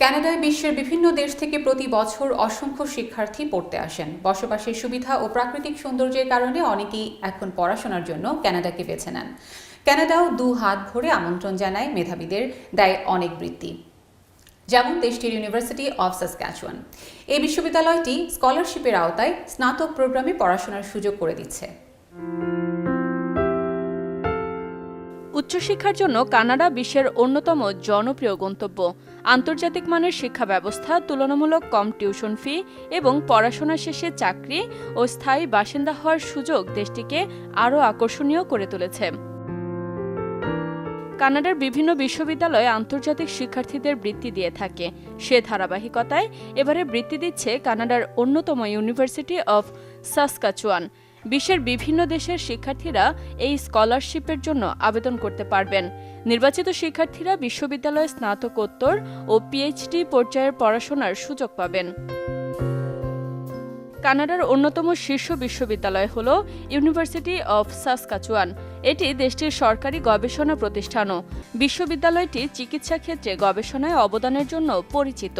কানাডায় বিশ্বের বিভিন্ন দেশ থেকে প্রতি বছর অসংখ্য শিক্ষার্থী পড়তে আসেন। বসবাসের সুবিধা ও প্রাকৃতিক সৌন্দর্যের কারণে অনেকেই এখন পড়াশোনার জন্য কানাডাকে বেছে নেন। কানাডাও দু হাত ভরে আমন্ত্রণ জানায় মেধাবীদের, দেয় অনেক বৃত্তি, যেমন দেশটির ইউনিভার্সিটি অফ সাসক্যাচুয়ান। এই বিশ্ববিদ্যালয়টি স্কলারশিপের আওতায় স্নাতক প্রোগ্রামে পড়াশোনার সুযোগ করে দিচ্ছে। উচ্চশিক্ষার জন্য কানাডা বিশ্বের অন্যতম জনপ্রিয় গন্তব্য। আন্তর্জাতিক মানের শিক্ষা ব্যবস্থা, তুলনামূলক কম টিউশন ফি এবং পড়াশোনা শেষে চাকরি ও স্থায়ী বাসিন্দা হওয়ার সুযোগ দেশটিকে আরও আকর্ষণীয় করে তুলেছে। কানাডার বিভিন্ন বিশ্ববিদ্যালয়ে আন্তর্জাতিক শিক্ষার্থীদের বৃত্তি দিয়ে থাকে। সে ধারাবাহিকতায় এবারে বৃত্তি দিচ্ছে কানাডার অন্যতম ইউনিভার্সিটি অফ সাসকাচুয়ান। বিশ্বের বিভিন্ন দেশের শিক্ষার্থীরা এই স্কলারশিপের জন্য আবেদন করতে পারবেন। নির্বাচিত শিক্ষার্থীরা বিশ্ববিদ্যালয়ে স্নাতকোত্তর ও পিএইচডি পর্যায়ের পড়াশোনার সুযোগ পাবেন। কানাডার অন্যতম শীর্ষ বিশ্ববিদ্যালয় হল ইউনিভার্সিটি অফ সাসকাচুয়ান। এটি দেশটির সরকারি গবেষণা প্রতিষ্ঠানও। বিশ্ববিদ্যালয়টি চিকিৎসা ক্ষেত্রে গবেষণায় অবদানের জন্য পরিচিত।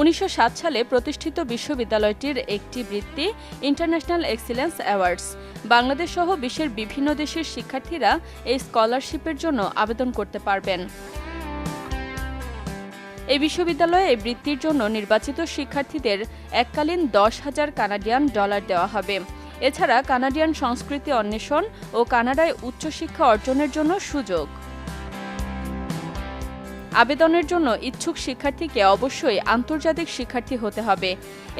1907 সালে প্রতিষ্ঠিত বিশ্ববিদ্যালয়টির একটি বৃত্তি ইন্টারন্যাশনাল এক্সিলেন্স অ্যাওয়ার্ডস। বাংলাদেশ সহ বিশ্বের বিভিন্ন দেশের শিক্ষার্থীরা এই স্কলারশিপের জন্য আবেদন করতে পারবেন। এই বিশ্ববিদ্যালয়ে এই বৃত্তির জন্য নির্বাচিত শিক্ষার্থীদের এককালীন 10,000 কানাডিয়ান ডলার দেওয়া হবে। এছাড়া কানাডিয়ান সংস্কৃতি অন্বেষণ ও কানাডায় উচ্চশিক্ষা অর্জনের জন্য সুযোগ। আবেদনের জন্য ইচ্ছুক শিক্ষার্থীকে অবশ্যই আন্তর্জাতিক শিক্ষার্থী হতে হবে।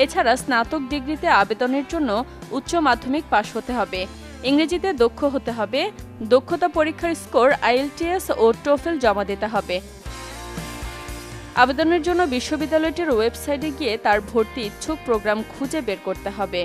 এছাড়া স্নাতক ডিগ্রিতে আবেদনের জন্য উচ্চ মাধ্যমিক পাশ হতে হবে। ইংরেজিতে দক্ষ হতে হবে। দক্ষতা পরীক্ষার স্কোর IELTS ও টোফেল জমা দিতে হবে। আবেদনের জন্য বিশ্ববিদ্যালয়টির ওয়েবসাইটে গিয়ে তার ভর্তি ইচ্ছুক প্রোগ্রাম খুঁজে বের করতে হবে।